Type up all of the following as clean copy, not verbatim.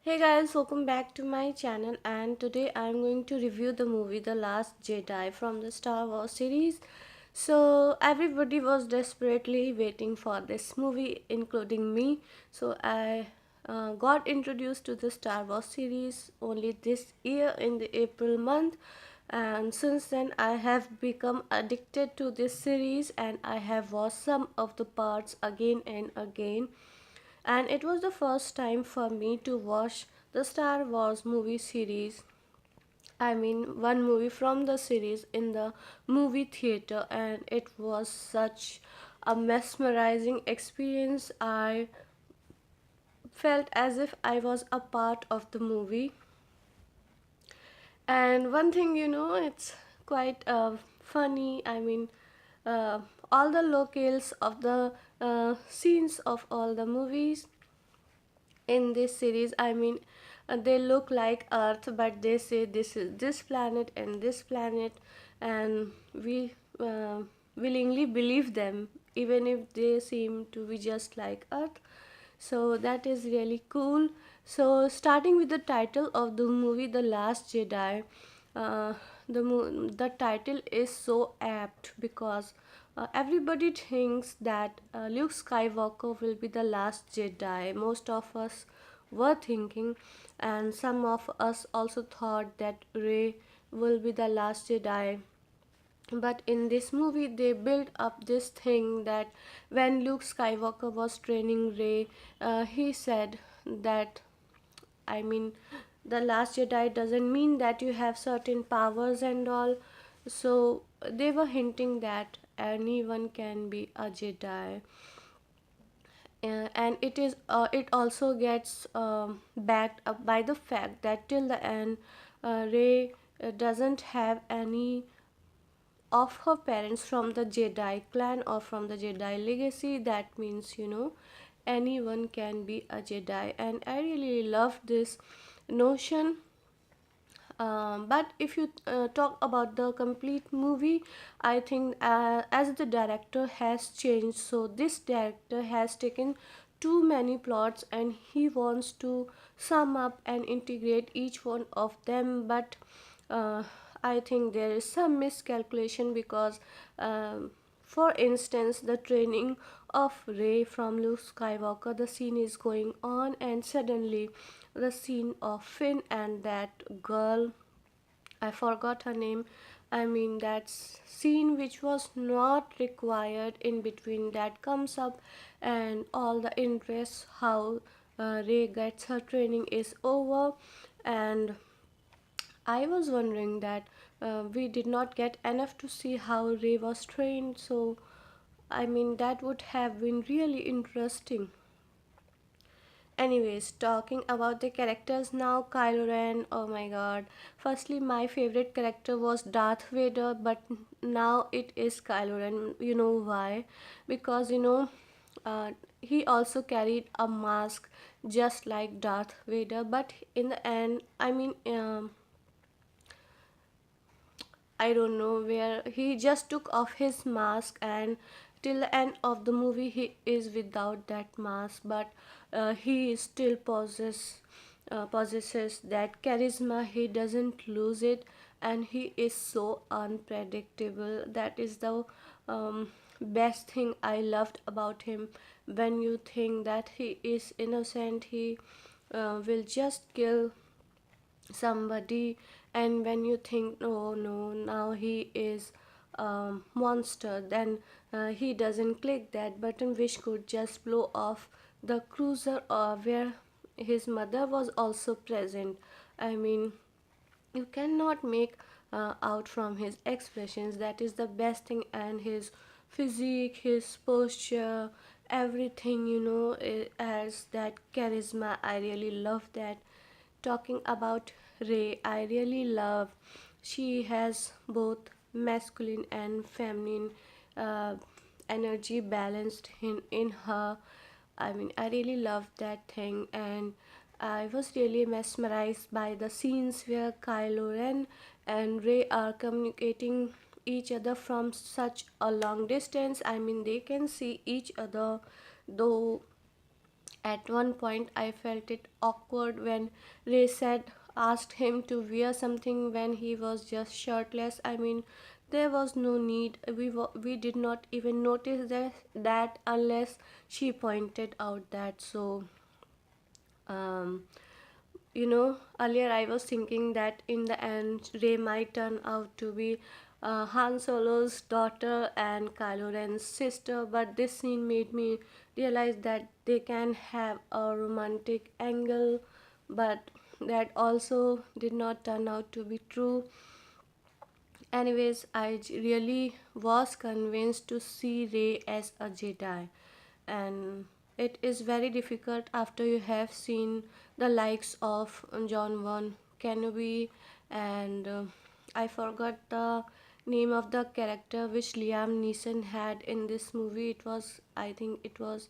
Hey guys, welcome back to my channel, and today I'm going to review the movie The Last Jedi from the Star Wars series. So everybody was desperately waiting for this movie, including me. So I got introduced to the Star Wars series only this year in the April month, and since then I have become addicted to this series and I have watched some of the parts again and again, and it was the first time for me to watch the Star Wars movie series. I mean, one movie from the series in the movie theater, and it was such a mesmerizing experience. I felt as if I was a part of the movie. And one thing, it's quite funny. I mean, uh, all the locales of the scenes of all the movies in this series, I mean, they look like Earth, but they say this is this planet and this planet, and we willingly believe them even if they seem to be just like Earth. So that is really cool. So starting with the title of the movie The Last Jedi, uh, the title is so apt because everybody thinks that Luke Skywalker will be the last Jedi. Most of us were thinking, and some of us also thought that Rey will be the last Jedi. But in this movie, they built up this thing that when Luke Skywalker was training Rey, he said that, I mean, the last Jedi doesn't mean that you have certain powers and all. So they were hinting that anyone can be a Jedi. And it also gets backed up by the fact that till the end, Rey doesn't have any of her parents from the Jedi clan or from the Jedi legacy. That means, anyone can be a Jedi, and I really love this notion. But if you talk about the complete movie, I think as the director has changed, so this director has taken too many plots and he wants to sum up and integrate each one of them. But uh, I think there is some miscalculation because, for instance, the training of Rey from Luke Skywalker, the scene is going on, and suddenly the scene of Finn and that girl, I forgot her name. I mean, that scene which was not required in between, that comes up, and all the interest how Ray gets her training is over. And I was wondering that we did not get enough to see how Ray was trained. So, I mean, that would have been really interesting. Anyways, talking about the characters now, Kylo Ren, oh my god. Firstly, my favorite character was Darth Vader, but now it is Kylo Ren. You know why? Because, he also carried a mask just like Darth Vader, but in the end, I mean, I don't know where he just took off his mask, and till the end of the movie he is without that mask, but he still possesses that charisma. He doesn't lose it, and he is so unpredictable. That is the best thing I loved about him. When you think that he is innocent, he will just kill somebody, and when you think, oh no, now he is a monster, then he doesn't click that button which could just blow off the cruiser, where his mother was also present. I mean, you cannot make out from his expressions. That is the best thing, and his physique, his posture, everything, adds that charisma. I really love that. Talking about Ray, I really love, she has both masculine and feminine uh, energy balanced in her. I mean, I really love that thing, and I was really mesmerized by the scenes where Kylo Ren and Rey are communicating each other from such a long distance. I mean, they can see each other, though At one point, I felt it awkward when Ray said, asked him to wear something when he was just shirtless. I mean, there was no need. We did not even notice that unless she pointed out that. So, um, earlier I was thinking that in the end, Rey might turn out to be Han Solo's daughter and Kylo Ren's sister, but this scene made me realize that they can have a romantic angle, but that also did not turn out to be true. Anyways, really was convinced to see Rey as a Jedi, and it is very difficult after you have seen the likes of John Won Kenobi and I forgot the name of the character which Liam Neeson had in this movie. It was, I think it was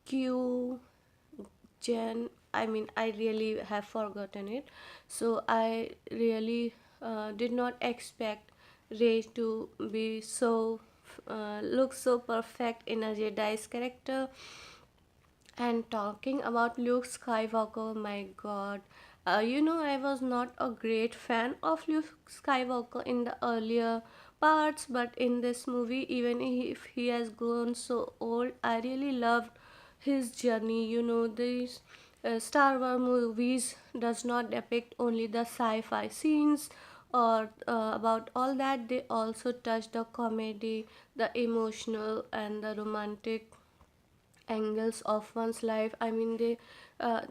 Q Jen. I mean, I really have forgotten it. So I really did not expect Ray to be so look so perfect in a Jedi's character. And talking about Luke Skywalker, my god. I was not a great fan of Luke Skywalker in the earlier parts, but in this movie, even if he has grown so old, I really loved his journey. These Star Wars movies does not depict only the sci-fi scenes or about all that. They also touch the comedy, the emotional, and the romantic angles of one's life. I mean,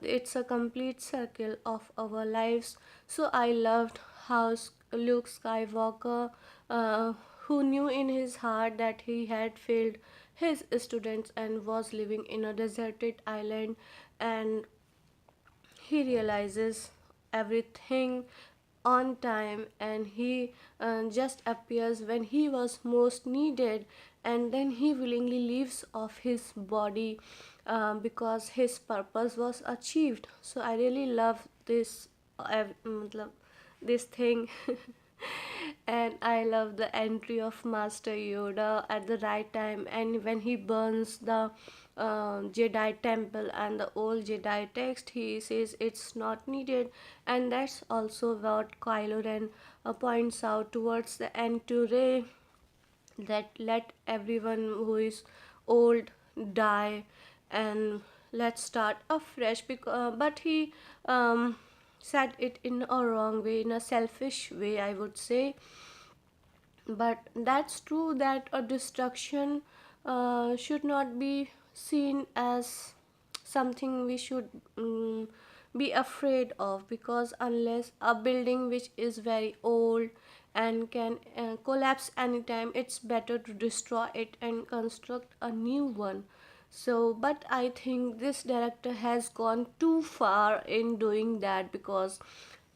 it's a complete circle of our lives. So I loved how Luke Skywalker, who knew in his heart that he had failed his students and was living in a deserted island, and he realizes everything on time, and he just appears when he was most needed, and then he willingly leaves off his body because his purpose was achieved. So I really love matlab, this thing. And I love the entry of Master Yoda at the right time, and when he burns the Jedi temple and the old Jedi text, he says it's not needed, and that's also what Kylo Ren points out towards the end to Rey, that let everyone who is old die and let's start afresh. But he said it in a wrong way, in a selfish way, I would say. But that's true that a destruction should not be seen as something we should be afraid of, because unless a building which is very old and can collapse anytime, it's better to destroy it and construct a new one. So, but I think this director has gone too far in doing that, because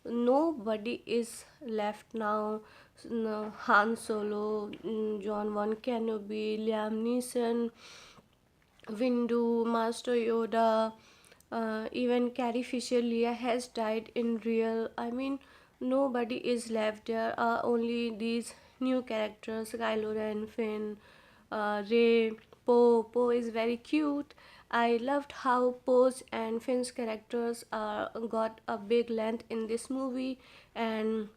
nobody is left now. No, Han Solo, John Von Kenobi, Liam Neeson, Windu, Master Yoda, even Carrie Fisher Leah has died in real. I mean, nobody is left. There are only these new characters: Kylo Ren, Finn, Rey, Poe. Poe is very cute. I loved how Poe's and Finn's characters got a big length in this movie. And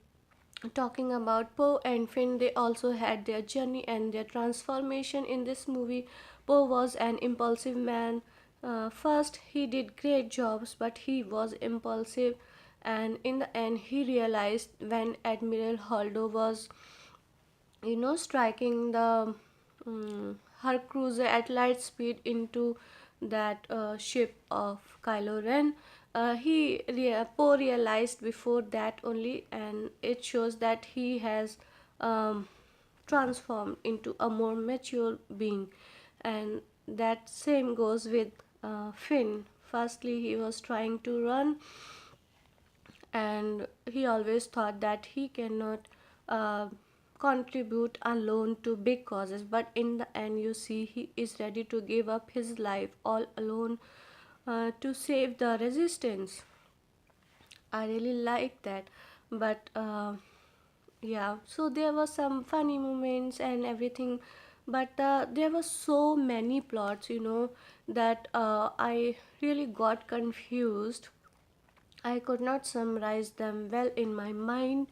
talking about Poe and Finn, they also had their journey and their transformation in this movie. Poe was an impulsive man. First, he did great jobs, but he was impulsive, and in the end, he realized when Admiral Holdo was striking the her cruiser at light speed into that ship of Kylo Ren. Poe realized before that only, and it shows that he has um, transformed into a more mature being, and that same goes with Finn. Firstly, he was trying to run, and he always thought that he cannot uh, contribute alone to big causes, but in the end you see he is ready to give up his life all alone to save the resistance. I really like that. But yeah, so there were some funny moments and everything, but there were so many plots, that I really got confused. I could not summarize them well in my mind.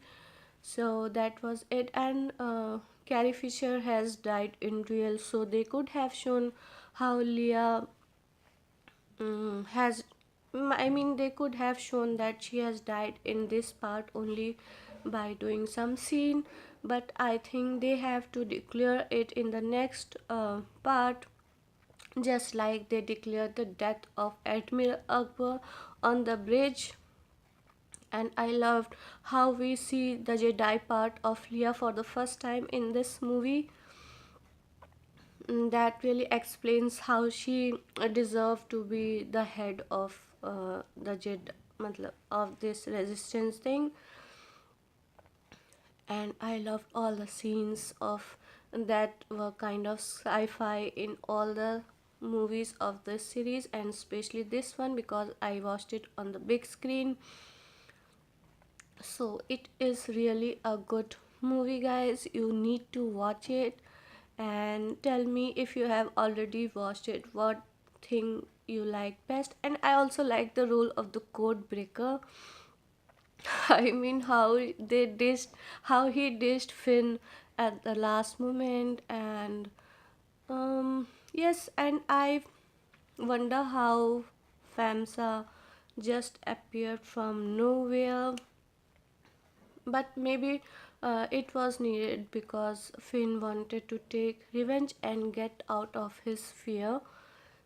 So that was it. And Carrie Fisher has died in real, so they could have shown how Leah has. I mean, they could have shown that she has died in this part only by doing some scene, but I think they have to declare it in the next part, just like they declared the death of Admiral Akbar on the bridge. And I loved how we see the Jedi part of Leia for the first time in this movie. That really explains how she deserved to be the head of the Jedi, matlab, of this resistance thing. And I loved all the scenes of that were kind of sci-fi in all the movies of this series, and especially this one because I watched it on the big screen. So it is really a good movie, guys. You need to watch it and tell me if you have already watched it what thing you like best. And I also like the role of the code breaker. I mean, how he dished Finn at the last moment. And yes, and I wonder how Famsa just appeared from nowhere, but maybe it was needed because Finn wanted to take revenge and get out of his fear.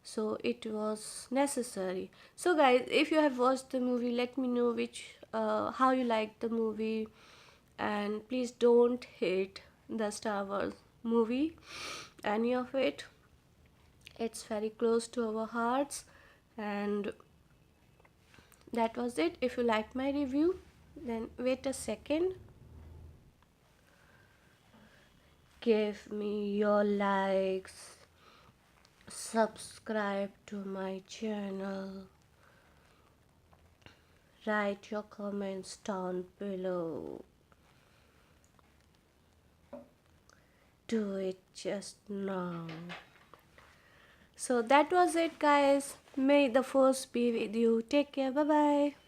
So it was necessary. So, guys, if you have watched the movie, let me know how you like the movie, and please don't hate the Star Wars movie, any of it. It's very close to our hearts, and that was it. If you liked my review, then wait a second. Give me your likes, subscribe to my channel, write your comments down below. Do it just now. So that was it, guys. May the force be with you. Take care. Bye bye.